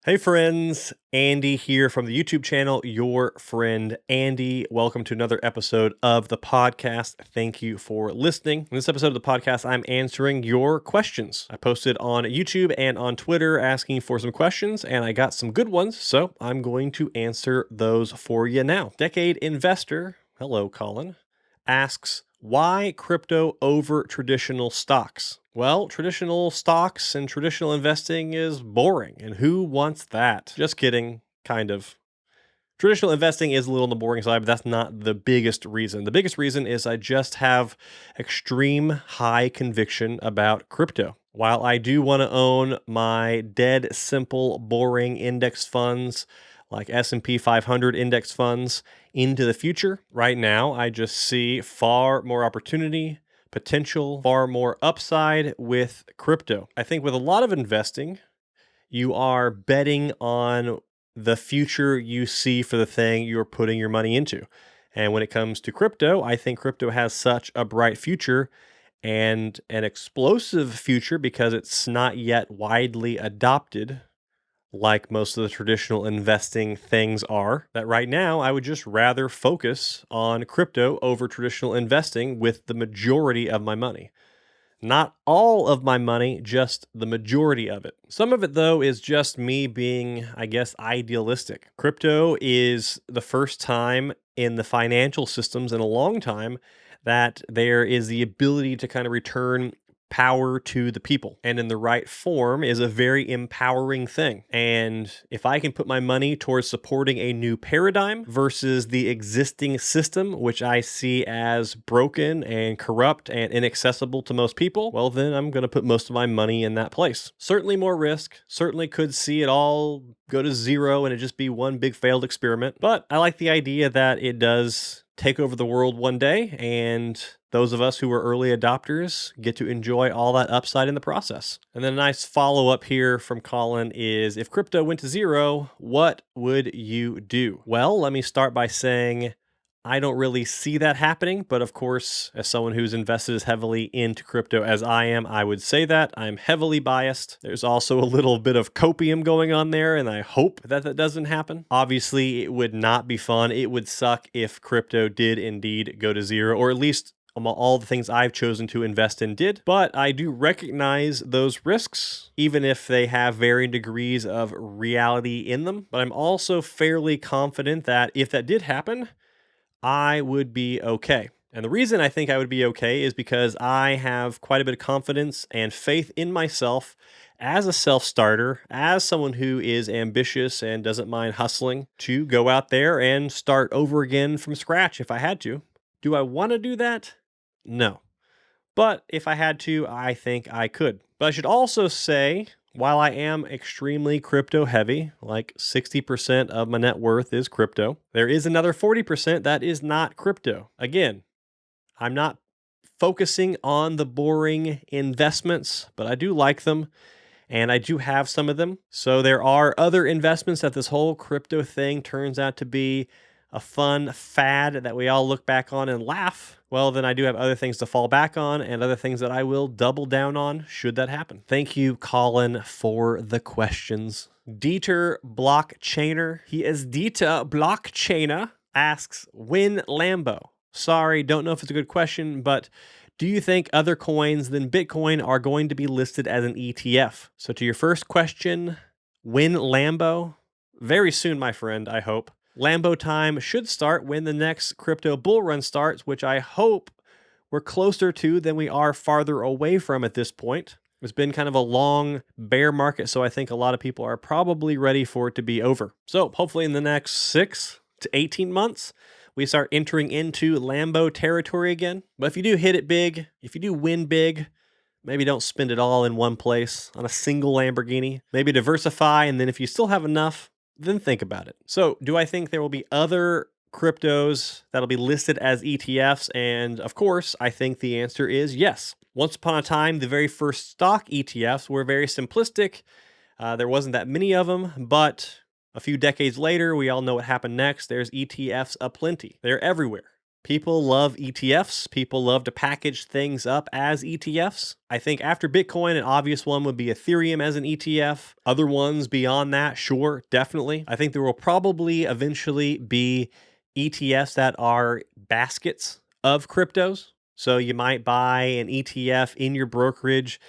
Hey friends, Andy here from the YouTube channel, Your Friend Andy. Welcome to another episode of the podcast. Thank you for listening. In this episode of the podcast, I'm answering your questions. I posted on YouTube and on Twitter asking for some questions, and I got some good ones, so I'm going to answer those for you now. Decade Investor, hello Colin, asks, why crypto over traditional stocks? Well, traditional stocks and traditional investing is boring, and who wants that? Just kidding, kind of. Traditional investing is a little on the boring side, but that's not the biggest reason. The biggest reason is I just have extreme high conviction about crypto. While I do want to own my dead simple boring index funds like S&P 500 index funds into the future, right now I just see far more opportunity, potential, far more upside with crypto. I think with a lot of investing, you are betting on the future you see for the thing you're putting your money into. And when it comes to crypto, I think crypto has such a bright future and an explosive future because it's not yet widely adopted like most of the traditional investing things are, that right now I would just rather focus on crypto over traditional investing with the majority of my money. Not all of my money, just the majority of it. Some of it, though, is just me being, I guess, idealistic. Crypto is the first time in the financial systems in a long time that there is the ability to kind of return power to the people, and in the right form is a very empowering thing. And if I can put my money towards supporting a new paradigm versus the existing system, which I see as broken and corrupt and inaccessible to most people, well, then I'm going to put most of my money in that place. Certainly more risk, certainly could see it all go to zero and it just be one big failed experiment. But I like the idea that it does take over the world one day, and those of us who are early adopters get to enjoy all that upside in the process. And then a nice follow up here from Colin is, if crypto went to zero, what would you do? Well, let me start by saying I don't really see that happening, but of course, as someone who's invested as heavily into crypto as I am, I would say that. I'm heavily biased. There's also a little bit of copium going on there, and I hope that that doesn't happen. Obviously, it would not be fun. It would suck if crypto did indeed go to zero, or at least all the things I've chosen to invest in did. But I do recognize those risks, even if they have varying degrees of reality in them. But I'm also fairly confident that if that did happen, I would be okay. And the reason I think I would be okay is because I have quite a bit of confidence and faith in myself as a self-starter, as someone who is ambitious and doesn't mind hustling, to go out there and start over again from scratch if I had to. Do I want to do that? No. But if I had to, I think I could. But I should also say, while I am extremely crypto heavy, like 60% of my net worth is crypto, there is another 40% that is not crypto. Again, I'm not focusing on the boring investments, but I do like them, and I do have some of them. So there are other investments that this whole crypto thing turns out to be a fun fad that we all look back on and laugh. Well, then I do have other things to fall back on and other things that I will double down on should that happen. Thank you, Colin, for the questions. Dieter Blockchainer, he is Dieter Blockchainer, asks, when Lambo? Sorry, don't know if it's a good question, but do you think other coins than Bitcoin are going to be listed as an ETF? So to your first question, when Lambo? Very soon, my friend, I hope. Lambo time should start when the next crypto bull run starts, which I hope we're closer to than we are farther away from at this point. It's been kind of a long bear market, so I think a lot of people are probably ready for it to be over. So hopefully in the next 6 to 18 months, we start entering into Lambo territory again. But if you do hit it big, if you do win big, maybe don't spend it all in one place on a single Lamborghini. Maybe diversify, and then if you still have enough, then think about it. So do I think there will be other cryptos that'll be listed as ETFs? And of course, I think the answer is yes. Once upon a time, the very first stock ETFs were very simplistic. There wasn't that many of them, but a few decades later, we all know what happened next. There's ETFs aplenty. They're everywhere. People love ETFs. People love to package things up as ETFs. I think after Bitcoin, an obvious one would be Ethereum as an ETF. Other ones beyond that, sure, definitely. I think there will probably eventually be ETFs that are baskets of cryptos. So you might buy an ETF in your brokerage.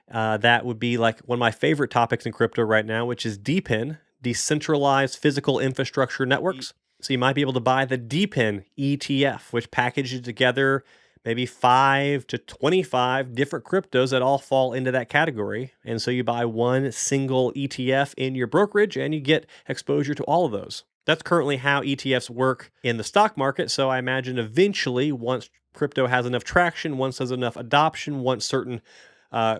That would be like one of my favorite topics in crypto right now, which is DePIN, Decentralized Physical Infrastructure Networks. So you might be able to buy the DePIN ETF, which packages together maybe 5 to 25 different cryptos that all fall into that category. And so you buy one single ETF in your brokerage and you get exposure to all of those. That's currently how ETFs work in the stock market. So I imagine eventually, once crypto has enough traction, once there's enough adoption, once certain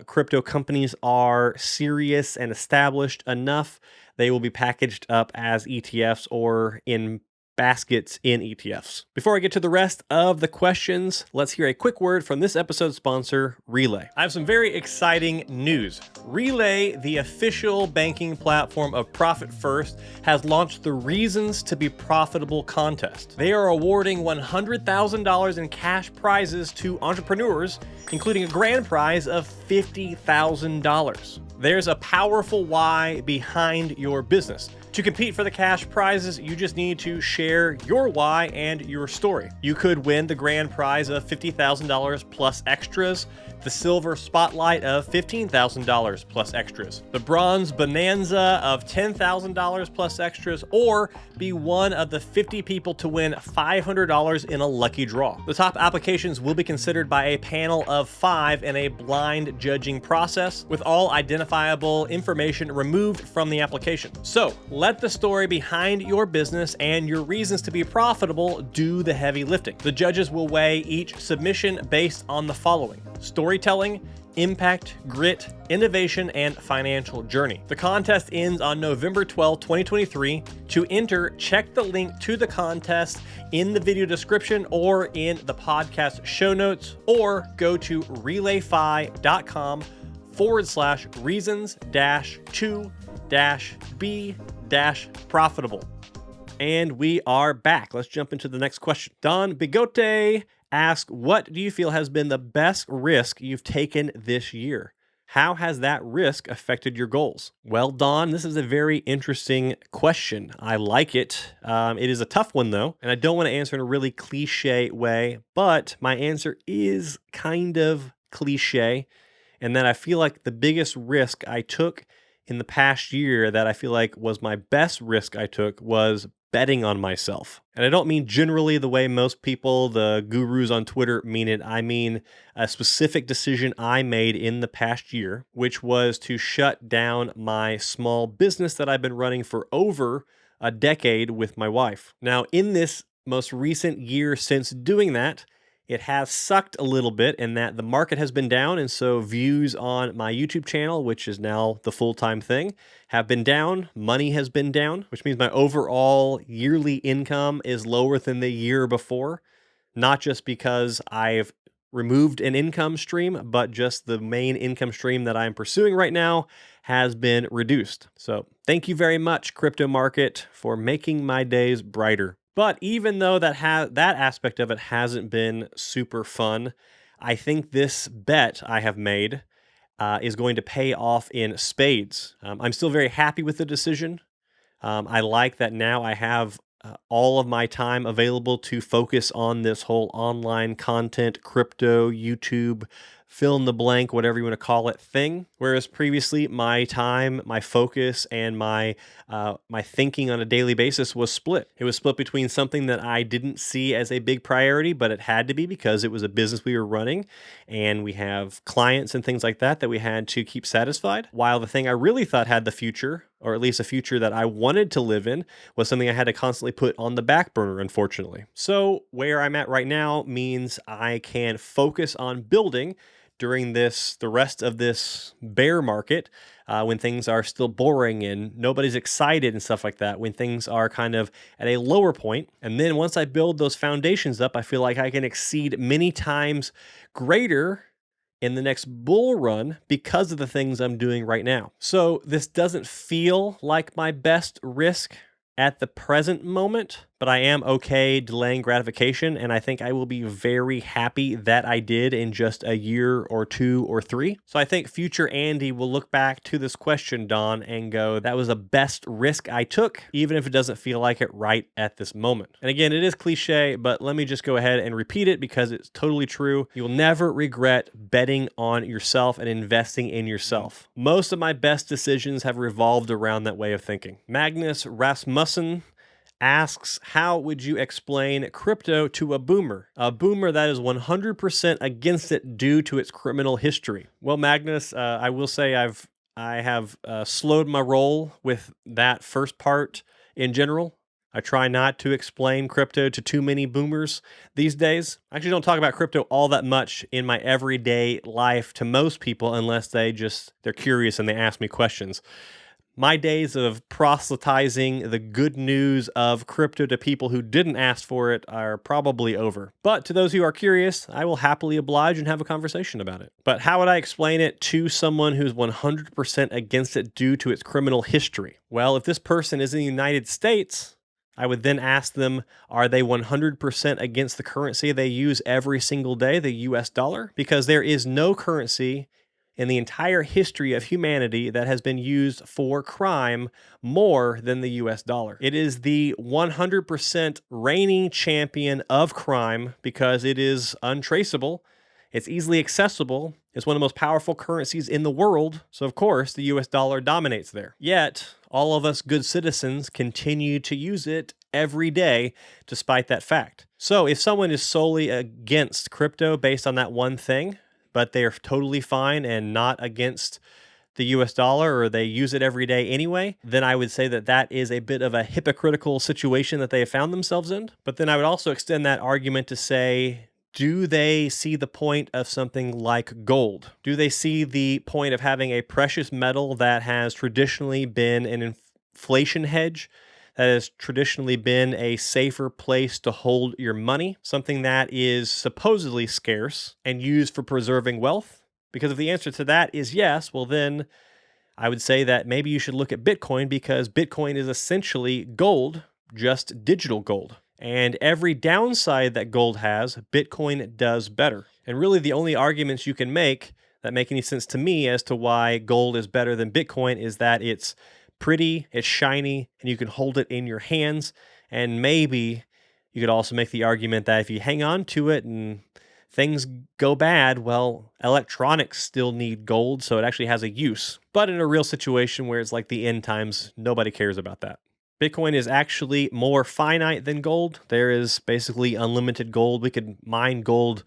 crypto companies are serious and established enough, they will be packaged up as ETFs or in baskets in ETFs. Before I get to the rest of the questions, let's hear a quick word from this episode's sponsor, Relay. I have some very exciting news. Relay, the official banking platform of Profit First, has launched the Reasons to Be Profitable contest. They are awarding $100,000 in cash prizes to entrepreneurs, including a grand prize of $50,000. There's a powerful why behind your business. To compete for the cash prizes, you just need to share your why and your story. You could win the grand prize of $50,000 plus extras, the silver spotlight of $15,000 plus extras, the bronze bonanza of $10,000 plus extras, or be one of the 50 people to win $500 in a lucky draw. The top applications will be considered by a panel of 5 in a blind judging process, with all identifiable information removed from the application. So, let the story behind your business and your reasons to be profitable do the heavy lifting. The judges will weigh each submission based on the following: storytelling, impact, grit, innovation, and financial journey. The contest ends on November 12, 2023. To enter, check the link to the contest in the video description or in the podcast show notes, or go to relayfi.com/reasons-to-be-profitable. And we are back. Let's jump into the next question. Don Bigote asks, what do you feel has been the best risk you've taken this year? How has that risk affected your goals? Well, Don, this is a very interesting question. I like it. It is a tough one, though, and I don't want to answer in a really cliche way, but my answer is kind of cliche, and that I feel like the biggest risk I took in the past year, that I feel like was my best risk I took, was betting on myself. And I don't mean generally the way most people, the gurus on Twitter, mean it. I mean a specific decision I made in the past year, which was to shut down my small business that I've been running for over a decade with my wife. Now, in this most recent year since doing that, it has sucked a little bit in that the market has been down, and so views on my YouTube channel, which is now the full-time thing, have been down. Money has been down, which means my overall yearly income is lower than the year before, not just because I've removed an income stream, but just the main income stream that I'm pursuing right now has been reduced. So thank you very much, crypto market, for making my days brighter. But even though that aspect of it hasn't been super fun, I think this bet I have made is going to pay off in spades. I'm still very happy with the decision. I like that now I have all of my time available to focus on this whole online content, crypto, YouTube, fill in the blank, whatever you want to call it, thing. Whereas previously, my time, my focus, and my thinking on a daily basis was split. It was split between something that I didn't see as a big priority, but it had to be because it was a business we were running, and we have clients and things like that we had to keep satisfied. While the thing I really thought had the future, or at least a future that I wanted to live in, was something I had to constantly put on the back burner, unfortunately. So where I'm at right now means I can focus on building during the rest of this bear market, when things are still boring and nobody's excited and stuff like that, when things are kind of at a lower point. And then once I build those foundations up, I feel like I can exceed many times greater in the next bull run because of the things I'm doing right now. So this doesn't feel like my best risk at the present moment, but I am okay delaying gratification, and I think I will be very happy that I did in just a year or 2 or 3. So I think future Andy will look back to this question, Don, and go, that was the best risk I took, even if it doesn't feel like it right at this moment. And again, it is cliche, but let me just go ahead and repeat it because it's totally true. You will never regret betting on yourself and investing in yourself. Most of my best decisions have revolved around that way of thinking. Magnus Rasmussen asks, how would you explain crypto to a boomer? A boomer that is 100% against it due to its criminal history. Well, Magnus, I will say I have slowed my roll with that first part in general. I try not to explain crypto to too many boomers these days. I actually don't talk about crypto all that much in my everyday life to most people unless they're curious and they ask me questions. My days of proselytizing the good news of crypto to people who didn't ask for it are probably over. But to those who are curious, I will happily oblige and have a conversation about it. But how would I explain it to someone who's 100% against it due to its criminal history? Well, if this person is in the United States, I would then ask them, are they 100% against the currency they use every single day, the US dollar? Because there is no currency in the entire history of humanity that has been used for crime more than the US dollar. It is the 100% reigning champion of crime because it is untraceable, it's easily accessible, it's one of the most powerful currencies in the world, so of course the US dollar dominates there. Yet, all of us good citizens continue to use it every day despite that fact. So if someone is solely against crypto based on that one thing, but they're totally fine and not against the US dollar, or they use it every day anyway, then I would say that that is a bit of a hypocritical situation that they have found themselves in. But then I would also extend that argument to say, do they see the point of something like gold? Do they see the point of having a precious metal that has traditionally been an inflation hedge, that has traditionally been a safer place to hold your money, something that is supposedly scarce and used for preserving wealth? Because if the answer to that is yes, well then I would say that maybe you should look at Bitcoin, because Bitcoin is essentially gold, just digital gold. And every downside that gold has, Bitcoin does better. And really the only arguments you can make that make any sense to me as to why gold is better than Bitcoin is that it's pretty, it's shiny, and you can hold it in your hands. And maybe you could also make the argument that if you hang on to it and things go bad, well, electronics still need gold, so it actually has a use. But in a real situation where it's like the end times, nobody cares about that. Bitcoin is actually more finite than gold. There is basically unlimited gold. We could mine gold.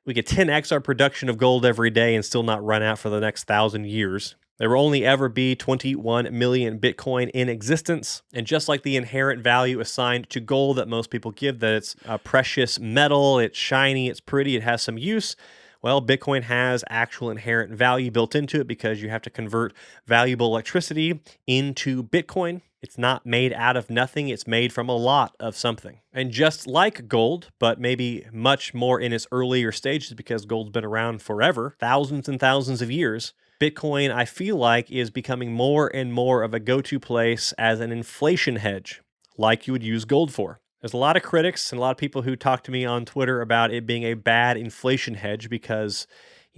We could 10x our production of gold every day and still not run out for the next 1,000 years. There will only ever be 21 million Bitcoin in existence. And just like the inherent value assigned to gold that most people give, that it's a precious metal, it's shiny, it's pretty, it has some use, well, Bitcoin has actual inherent value built into it because you have to convert valuable electricity into Bitcoin. It's not made out of nothing. It's made from a lot of something. And just like gold, but maybe much more in its earlier stages because gold's been around forever, thousands and thousands of years, Bitcoin, I feel like, is becoming more and more of a go-to place as an inflation hedge, like you would use gold for. There's a lot of critics and a lot of people who talk to me on Twitter about it being a bad inflation hedge because,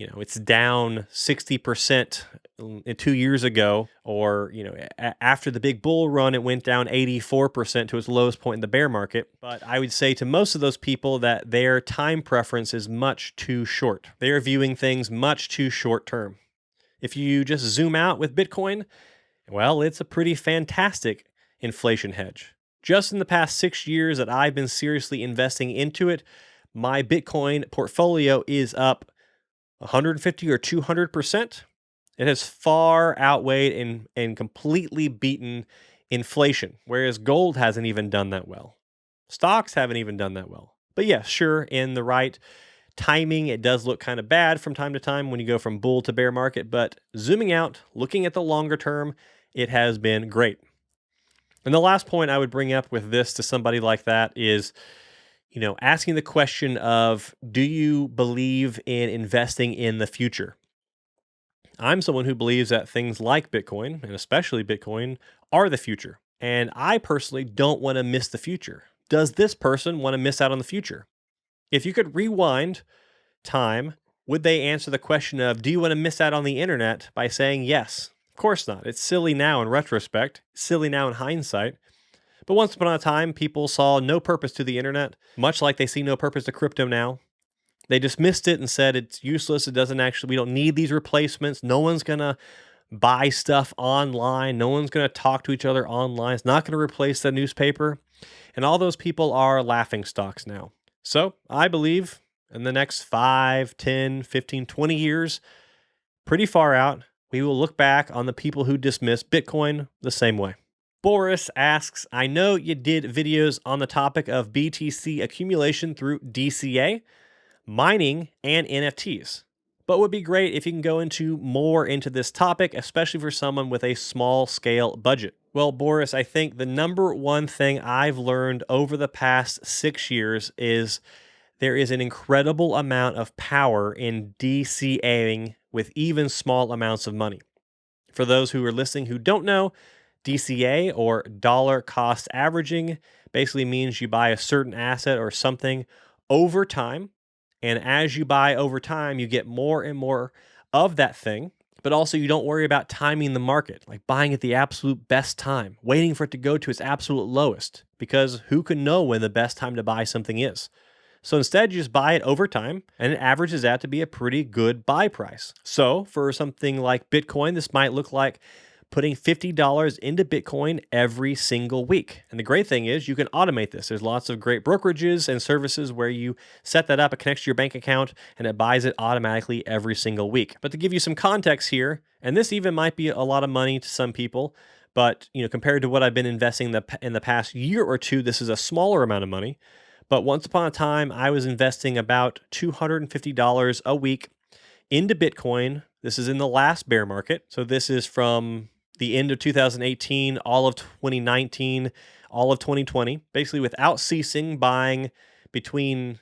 it's down 60% 2 years ago, or, after the big bull run, it went down 84% to its lowest point in the bear market. But I would say to most of those people that their time preference is much too short. They're viewing things much too short term. If you just zoom out with Bitcoin, well, it's a pretty fantastic inflation hedge. Just in the past 6 years that I've been seriously investing into it, my Bitcoin portfolio is up 150 or 200%. It has far outweighed and completely beaten inflation, whereas gold hasn't even done that well. Stocks haven't even done that well. But yeah, sure, in the right timing, it does look kind of bad from time to time when you go from bull to bear market, but zooming out, looking at the longer term, it has been great. And the last point I would bring up with this to somebody like that is, asking the question of, do you believe in investing in the future? I'm someone who believes that things like Bitcoin, and especially Bitcoin, are the future. And I personally don't want to miss the future. does this person want to miss out on the future? If you could rewind time, would they answer the question of, do you want to miss out on the internet, by saying yes? Of course not. It's silly now in retrospect, silly now in hindsight. But once upon a time, people saw no purpose to the internet, much like they see no purpose to crypto now. They dismissed it and said it's useless. It doesn't actually, we don't need these replacements. No one's going to buy stuff online. No one's going to talk to each other online. It's not going to replace the newspaper. And all those people are laughing stocks now. So I believe in the next 5, 10, 15, 20 years, pretty far out, we will look back on the people who dismissed Bitcoin the same way. Boris asks, I know you did videos on the topic of BTC accumulation through DCA, mining, and NFTs, but would be great if you can go into more into this topic, especially for someone with a small scale budget. Well, Boris, I think the number one thing I've learned over the past 6 years is there is an incredible amount of power in DCAing with even small amounts of money. For those who are listening who don't know, DCA, or dollar cost averaging, basically means you buy a certain asset or something over time. And as you buy over time, you get more and more of that thing. But also you don't worry about timing the market, like buying at the absolute best time, waiting for it to go to its absolute lowest, because who can know when the best time to buy something is? So instead, you just buy it over time, and it averages out to be a pretty good buy price. So for something like Bitcoin, this might look like putting $50 into Bitcoin every single week. And the great thing is you can automate this. There's lots of great brokerages and services where you set that up, it connects to your bank account, and it buys it automatically every single week. But to give you some context here, and this even might be a lot of money to some people, but compared to what I've been investing in the past year or two, this is a smaller amount of money. But once upon a time, I was investing about $250 a week into Bitcoin. This is in the last bear market. So this is from the end of 2018, all of 2019, all of 2020, basically without ceasing, buying between,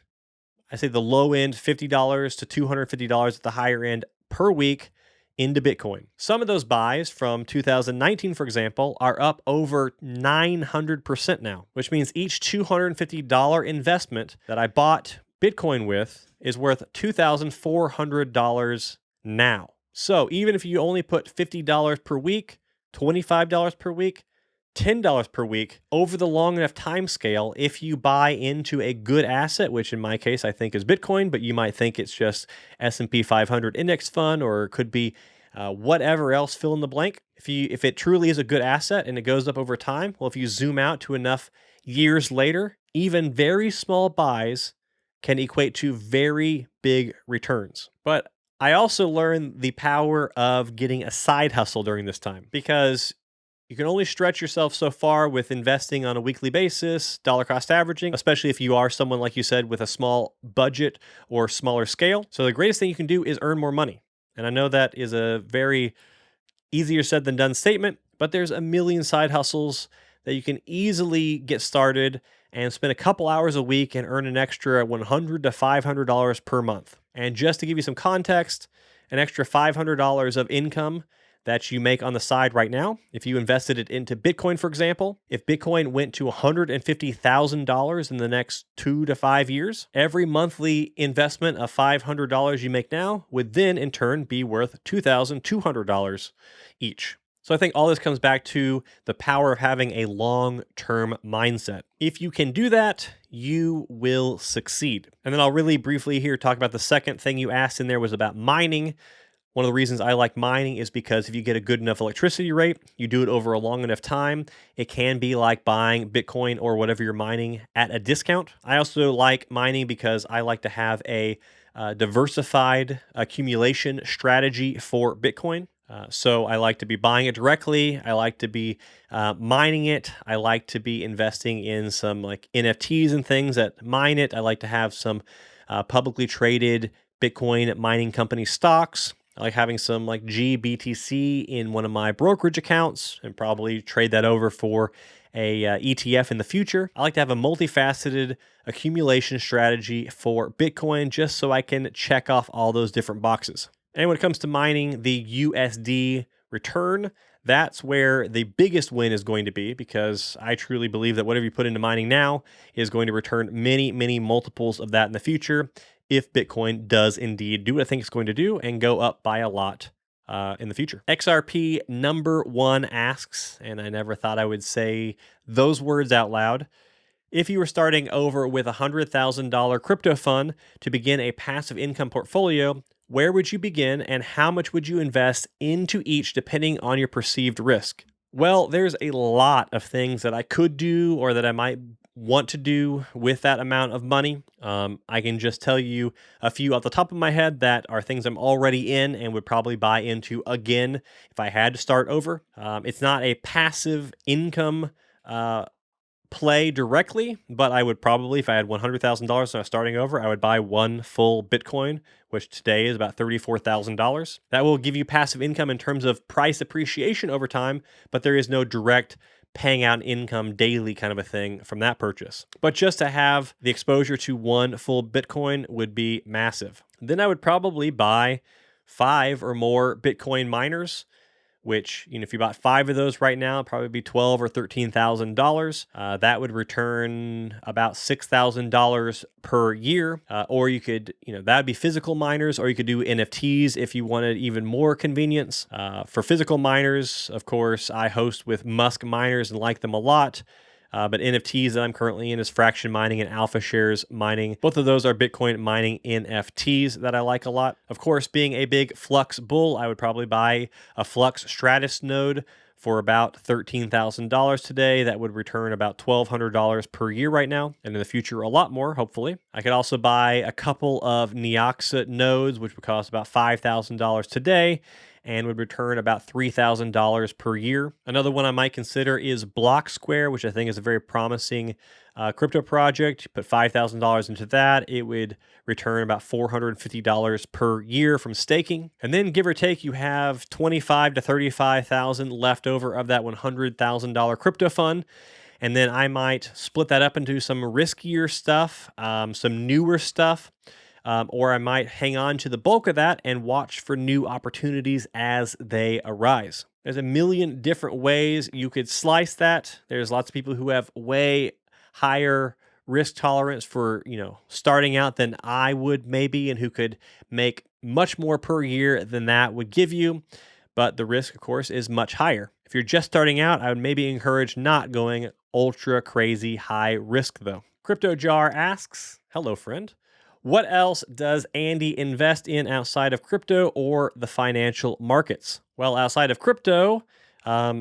I say the low end, $50 to $250 at the higher end per week into Bitcoin. Some of those buys from 2019, for example, are up over 900% now, which means each $250 investment that I bought Bitcoin with is worth $2,400 now. So even if you only put $50 per week, $25 per week, $10 per week over the long enough time scale, if you buy into a good asset, which in my case I think is Bitcoin, but you might think it's just S&P 500 index fund, or it could be whatever else, fill in the blank. If it truly is a good asset and it goes up over time, well, if you zoom out to enough years later, even very small buys can equate to very big returns. But I also learned the power of getting a side hustle during this time, because you can only stretch yourself so far with investing on a weekly basis, dollar cost averaging, especially if you are someone, like you said, with a small budget or smaller scale. So the greatest thing you can do is earn more money. And I know that is a very easier said than done statement, but there's a million side hustles that you can easily get started and spend a couple hours a week and earn an extra $100 to $500 per month. And just to give you some context, an extra $500 of income that you make on the side right now, if you invested it into Bitcoin, for example, if Bitcoin went to $150,000 in the next 2 to 5 years, every monthly investment of $500 you make now would then in turn be worth $2,200 each. So I think all this comes back to the power of having a long-term mindset. If you can do that, you will succeed. And then I'll really briefly here talk about the second thing you asked in there was about mining. One of the reasons I like mining is because if you get a good enough electricity rate, you do it over a long enough time, it can be like buying Bitcoin or whatever you're mining at a discount. I also like mining because I like to have a diversified accumulation strategy for Bitcoin. So I like to be buying it directly. I like to be mining it. I like to be investing in some like NFTs and things that mine it. I like to have some publicly traded Bitcoin mining company stocks. I like having some like GBTC in one of my brokerage accounts and probably trade that over for a ETF in the future. I like to have a multifaceted accumulation strategy for Bitcoin just so I can check off all those different boxes. And when it comes to mining the USD return, That's where the biggest win is going to be, because I truly believe that whatever you put into mining now is going to return many, many multiples of that in the future if Bitcoin does indeed do what I think it's going to do and go up by a lot in the future. XRP number one asks, and I never thought I would say those words out loud, if you were starting over with a $100,000 crypto fund to begin a passive income portfolio, where would you begin and how much would you invest into each depending on your perceived risk? Well, there's a lot of things that I could do or that I might want to do with that amount of money. I can just tell you a few off the top of my head that are things I'm already in and would probably buy into again if I had to start over. It's not a passive income play directly, but I would probably, if I had $100,000 and I was starting over, I would buy one full Bitcoin, which today is about $34,000. That will give you passive income in terms of price appreciation over time, but there is no direct paying out income daily kind of a thing from that purchase. But just to have the exposure to one full Bitcoin would be massive. Then I would probably buy 5 or more Bitcoin miners, which, if you bought 5 of those right now, it'd probably be $12,000 or $13,000. That would return about $6,000 per year. Or you could, that would be physical miners, or you could do NFTs if you wanted even more convenience. For physical miners, of course, I host with Musk Miners and like them a lot. But NFTs that I'm currently in is Fraction Mining and Alpha Shares Mining. Both of those are Bitcoin mining NFTs that I like a lot. Of course, being a big Flux bull, I would probably buy a Flux Stratus node for about $13,000 today. That would return about $1,200 per year right now, and in the future, a lot more, hopefully. I could also buy a couple of Neoxa nodes, which would cost about $5,000 today, and would return about $3,000 per year. Another one I might consider is Block Square, which I think is a very promising crypto project. You put $5,000 into that, it would return about $450 per year from staking. And then give or take, you have $25,000 to $35,000 left over of that $100,000 crypto fund. And then I might split that up into some riskier stuff, some newer stuff, or I might hang on to the bulk of that and watch for new opportunities as they arise. There's a million different ways you could slice that. There's lots of people who have way higher risk tolerance for, starting out than I would maybe, and who could make much more per year than that would give you. But the risk, of course, is much higher. If you're just starting out, I would maybe encourage not going ultra crazy high risk though. Crypto Jar asks, hello friend. What else does Andy invest in outside of crypto or the financial markets? Well, outside of crypto,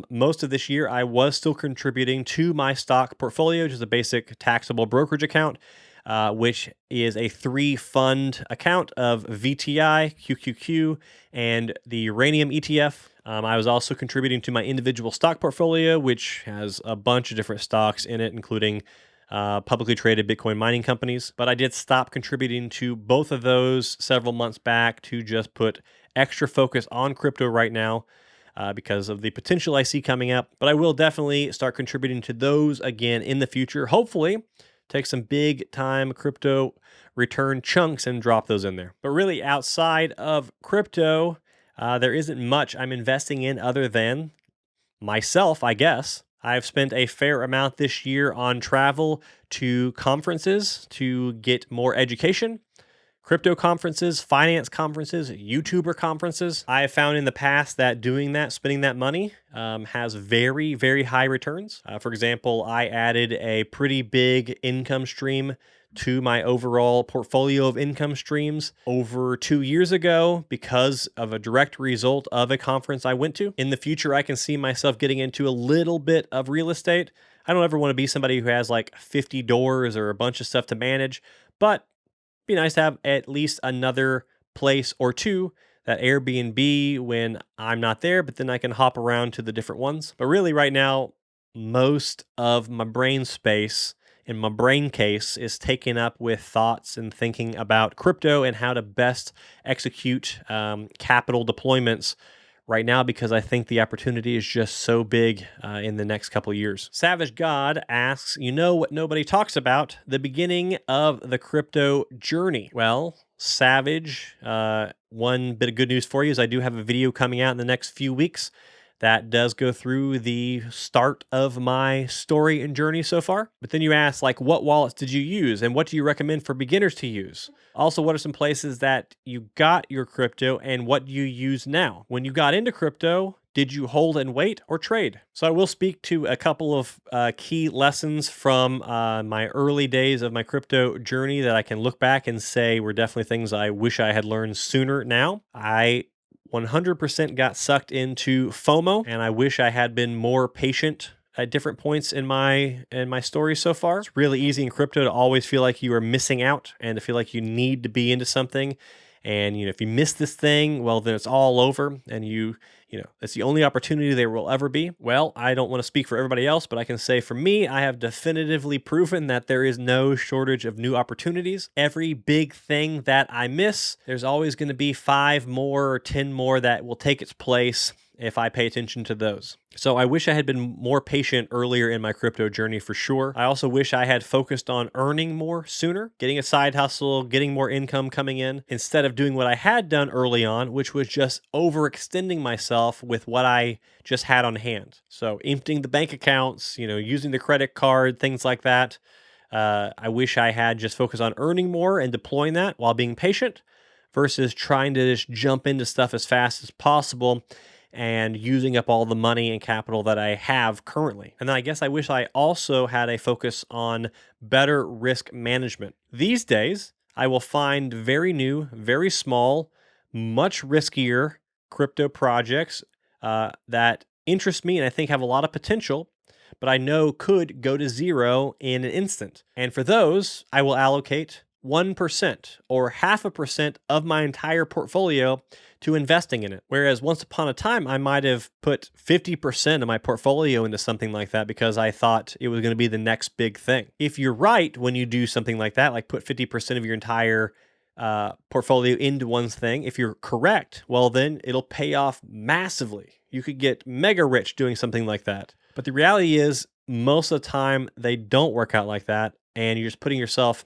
most of this year I was still contributing to my stock portfolio, which is a basic taxable brokerage account, which is a 3-fund account of VTI, QQQ, and the Uranium ETF. I was also contributing to my individual stock portfolio, which has a bunch of different stocks in it, including publicly traded Bitcoin mining companies. But I did stop contributing to both of those several months back to just put extra focus on crypto right now because of the potential I see coming up. But I will definitely start contributing to those again in the future. Hopefully, take some big time crypto return chunks and drop those in there. But really, outside of crypto, there isn't much I'm investing in other than myself, I guess. I've spent a fair amount this year on travel to conferences to get more education, crypto conferences, finance conferences, YouTuber conferences. I have found in the past that doing that, spending that money, has very, very high returns. For example, I added a pretty big income stream to my overall portfolio of income streams over 2 years ago because of a direct result of a conference I went to. In the future, I can see myself getting into a little bit of real estate. I don't ever want to be somebody who has like 50 doors or a bunch of stuff to manage, but it'd be nice to have at least another place or two, that Airbnb when I'm not there, but then I can hop around to the different ones. But really right now, most of my brain space in my brain case is taken up with thoughts and thinking about crypto and how to best execute capital deployments right now, because I think the opportunity is just so big in the next couple years. Savage God asks, what nobody talks about, the beginning of the crypto journey. Well, Savage, one bit of good news for you is I do have a video coming out in the next few weeks that does go through the start of my story and journey so far. But then you ask, like, what wallets did you use and what do you recommend for beginners to use? Also, what are some places that you got your crypto and what do you use now? When you got into crypto, did you hold and wait or trade? So I will speak to a couple of key lessons from my early days of my crypto journey that I can look back and say were definitely things I wish I had learned sooner now. I 100% got sucked into FOMO, and I wish I had been more patient at different points in my story so far. It's really easy in crypto to always feel like you are missing out and to feel like you need to be into something. And if you miss this thing, well, then it's all over, and it's the only opportunity there will ever be. Well, I don't want to speak for everybody else, but I can say for me, I have definitively proven that there is no shortage of new opportunities. Every big thing that I miss, there's always going to be 5 more or 10 more that will take its place if I pay attention to those. So I wish I had been more patient earlier in my crypto journey for sure. I also wish I had focused on earning more sooner, getting a side hustle, getting more income coming in, instead of doing what I had done early on, which was just overextending myself with what I just had on hand. So emptying the bank accounts, using the credit card, things like that. I wish I had just focused on earning more and deploying that while being patient versus trying to just jump into stuff as fast as possible and using up all the money and capital that I have currently. And then I guess I wish I also had a focus on better risk management. These days, I will find very new, very small, much riskier crypto projects that interest me and I think have a lot of potential, but I know could go to zero in an instant. And for those, I will allocate 1% or 0.5% of my entire portfolio to investing in it. Whereas once upon a time, I might have put 50% of my portfolio into something like that because I thought it was going to be the next big thing. If you're right when you do something like that, like put 50% of your entire portfolio into one thing, if you're correct, well, then it'll pay off massively. You could get mega rich doing something like that. But the reality is, most of the time, they don't work out like that, and you're just putting yourself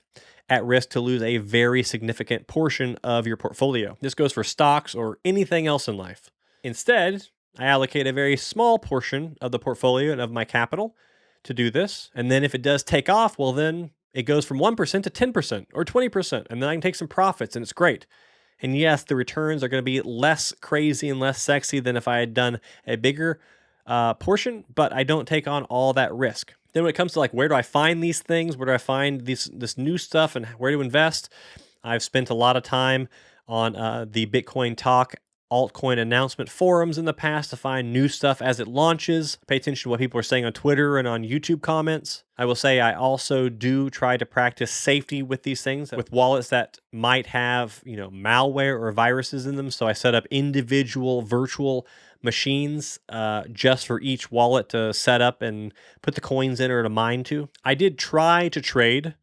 at risk to lose a very significant portion of your portfolio. This goes for stocks or anything else in life. Instead, I allocate a very small portion of the portfolio and of my capital to do this. And then if it does take off, well, then it goes from 1% to 10% or 20%. And then I can take some profits and it's great. And yes, the returns are going to be less crazy and less sexy than if I had done a bigger portion, but I don't take on all that risk. Then when it comes to like, where do I find these things? Where do I find this new stuff and where to invest? I've spent a lot of time on the Bitcoin Talk altcoin announcement forums in the past to find new stuff as it launches. Pay attention to what people are saying on Twitter and on YouTube comments. I will say I also do try to practice safety with these things, with wallets that might have, malware or viruses in them. So I set up individual virtual machines just for each wallet to set up and put the coins in or to mine to. I did try to trade,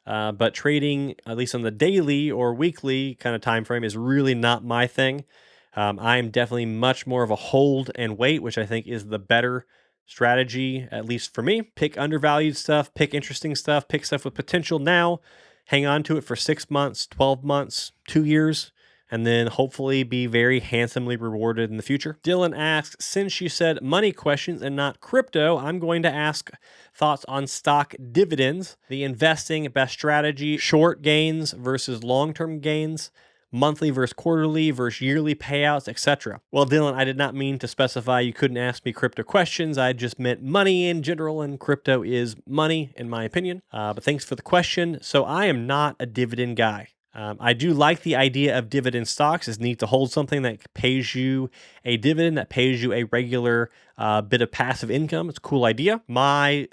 but trading, at least on the daily or weekly kind of time frame, is really not my thing. I am definitely much more of a hold and wait, which I think is the better strategy, at least for me. Pick undervalued stuff, pick interesting stuff, pick stuff with potential now, hang on to it for 6 months, 12 months, 2 years, and then hopefully be very handsomely rewarded in the future. Dylan asks, since you said money questions and not crypto, I'm going to ask thoughts on stock dividends, the investing best strategy, short gains versus long-term gains, monthly versus quarterly versus yearly payouts, etc. Well, Dylan, I did not mean to specify you couldn't ask me crypto questions. I just meant money in general, and crypto is money, in my opinion. But thanks for the question. So I am not a dividend guy. I do like the idea of dividend stocks. It's neat to hold something that pays you a dividend, that pays you a regular bit of passive income. It's a cool idea. My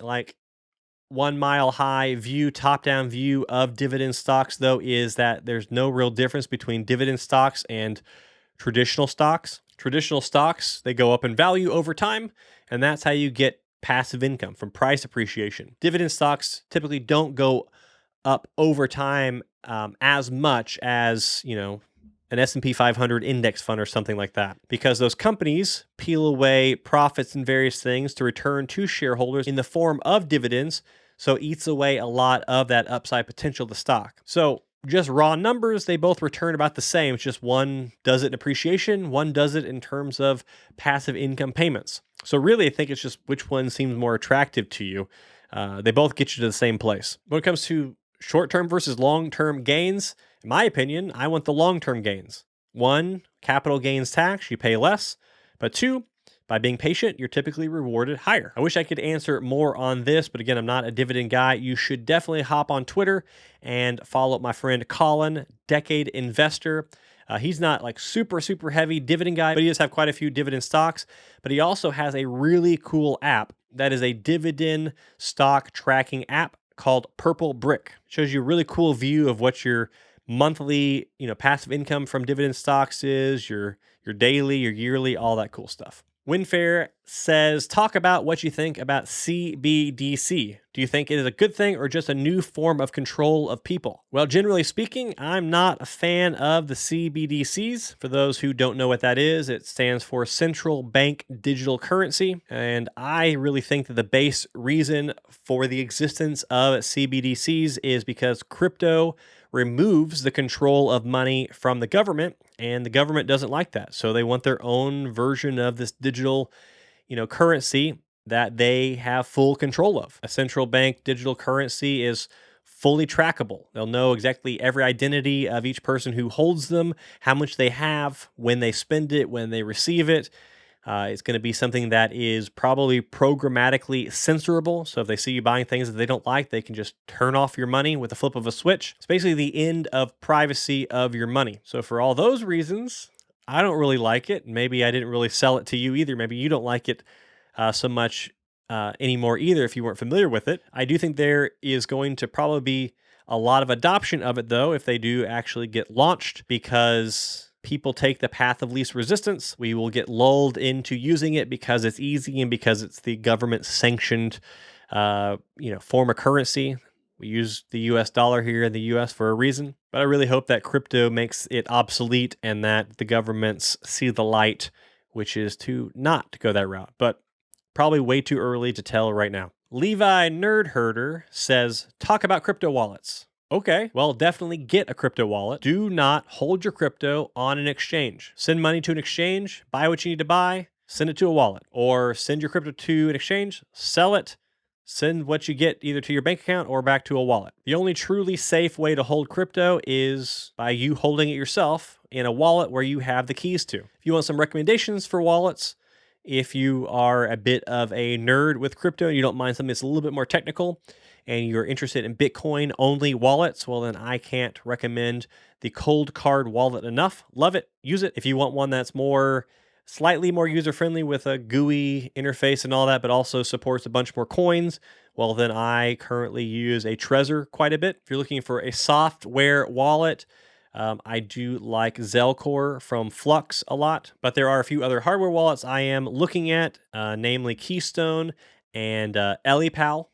1 mile high view, top-down view of dividend stocks, though, is that there's no real difference between dividend stocks and traditional stocks. Traditional stocks, they go up in value over time, and that's how you get passive income from price appreciation. Dividend stocks typically don't go up over time as much as, an S&P 500 index fund or something like that, because those companies peel away profits and various things to return to shareholders in the form of dividends, so it eats away a lot of that upside potential of the stock. So just raw numbers, they both return about the same. It's just one does it in appreciation, one does it in terms of passive income payments. So really, I think it's just which one seems more attractive to you. They both get you to the same place. When it comes to short-term versus long-term gains, in my opinion, I want the long-term gains. One, capital gains tax, you pay less. But two, by being patient, you're typically rewarded higher. I wish I could answer more on this, but again, I'm not a dividend guy. You should definitely hop on Twitter and follow my friend Colin, Decade Investor. He's not like super heavy dividend guy, but he does have quite a few dividend stocks. But he also has a really cool app that is a dividend stock tracking app called Purple Brick. It shows you a really cool view of what your monthly, passive income from dividend stocks is, your daily, your yearly, all that cool stuff. Winfair says, talk about what you think about CBDC. Do you think it is a good thing or just a new form of control of people? Well, generally speaking, I'm not a fan of the CBDCs. For those who don't know what that is, it stands for Central Bank Digital Currency. And I really think that the base reason for the existence of CBDCs is because crypto removes the control of money from the government, and the government doesn't like that. So they want their own version of this digital, currency that they have full control of. A central bank digital currency is fully trackable. They'll know exactly every identity of each person who holds them, how much they have, when they spend it, when they receive it. It's going to be something that is probably programmatically censorable. So if they see you buying things that they don't like, they can just turn off your money with a flip of a switch. It's basically the end of privacy of your money. So for all those reasons, I don't really like it. Maybe I didn't really sell it to you either. Maybe you don't like it so much anymore either if you weren't familiar with it. I do think there is going to probably be a lot of adoption of it, though, if they do actually get launched, because people take the path of least resistance. We will get lulled into using it because it's easy and because it's the government sanctioned, form of currency. We use the US dollar here in the US for a reason, but I really hope that crypto makes it obsolete and that the governments see the light, which is to not go that route, but probably way too early to tell right now. Levi Nerd Herder says, talk about crypto wallets. Okay, well, definitely get a crypto wallet. Do not hold your crypto on an exchange. Send money to an exchange, buy what you need to buy, send it to a wallet, or send your crypto to an exchange, sell it, send what you get either to your bank account or back to a wallet. The only truly safe way to hold crypto is by you holding it yourself in a wallet where you have the keys to. If you want some recommendations for wallets, if you are a bit of a nerd with crypto and you don't mind something that's a little bit more technical, and you're interested in Bitcoin only wallets, well, then I can't recommend the Cold Card wallet enough. Love it. Use it. If you want one that's slightly more user-friendly with a GUI interface and all that, but also supports a bunch more coins, well, then I currently use a Trezor quite a bit. If you're looking for a software wallet, I do like Zelcore from Flux a lot, but there are a few other hardware wallets I am looking at, namely Keystone and Elipal.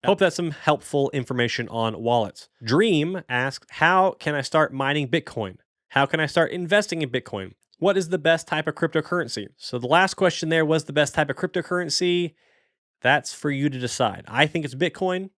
Hope that's some helpful information on wallets. Dream asks, how can I start mining Bitcoin? How can I start investing in Bitcoin? What is the best type of cryptocurrency? So the last question there was the best type of cryptocurrency. That's for you to decide. I think it's Bitcoin,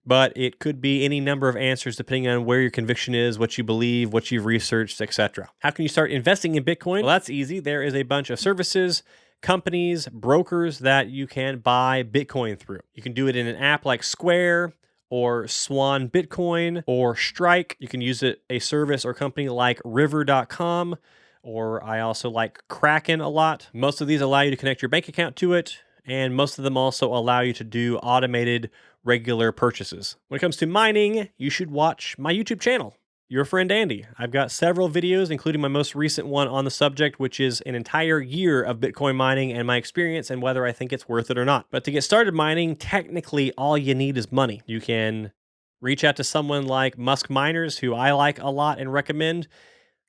but it could be any number of answers depending on where your conviction is, what you believe, what you've researched, etc. How can you start investing in Bitcoin? Well, that's easy. There is a bunch of services, companies, brokers that you can buy Bitcoin through. You can do it in an app like Square or Swan Bitcoin or Strike. You can use a service or company like River.com, or I also like Kraken a lot. Most of these allow you to connect your bank account to it, and most of them also allow you to do automated regular purchases. When it comes to mining, you should watch my YouTube channel, Your Friend Andy. I've got several videos, including my most recent one on the subject, which is an entire year of Bitcoin mining and my experience and whether I think it's worth it or not. But to get started mining, technically all you need is money. You can reach out to someone like Musk Miners, who I like a lot and recommend.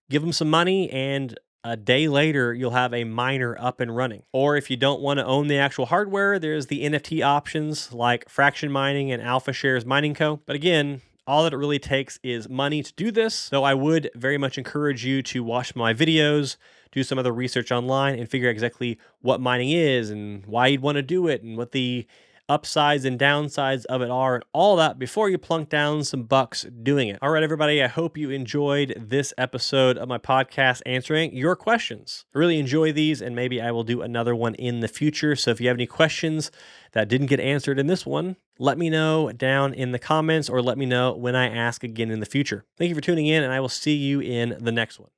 Give them some money, and a day later, you'll have a miner up and running. Or if you don't want to own the actual hardware, there's the NFT options like Fraction Mining and Alpha Shares Mining Co. But again, all that it really takes is money to do this. Though I would very much encourage you to watch my videos, do some other research online, and figure out exactly what mining is and why you'd want to do it and what the upsides and downsides of it are, and all that before you plunk down some bucks doing it. All right, everybody, I hope you enjoyed this episode of my podcast answering your questions. I really enjoy these, and maybe I will do another one in the future. So if you have any questions that didn't get answered in this one, let me know down in the comments, or let me know when I ask again in the future. Thank you for tuning in, and I will see you in the next one.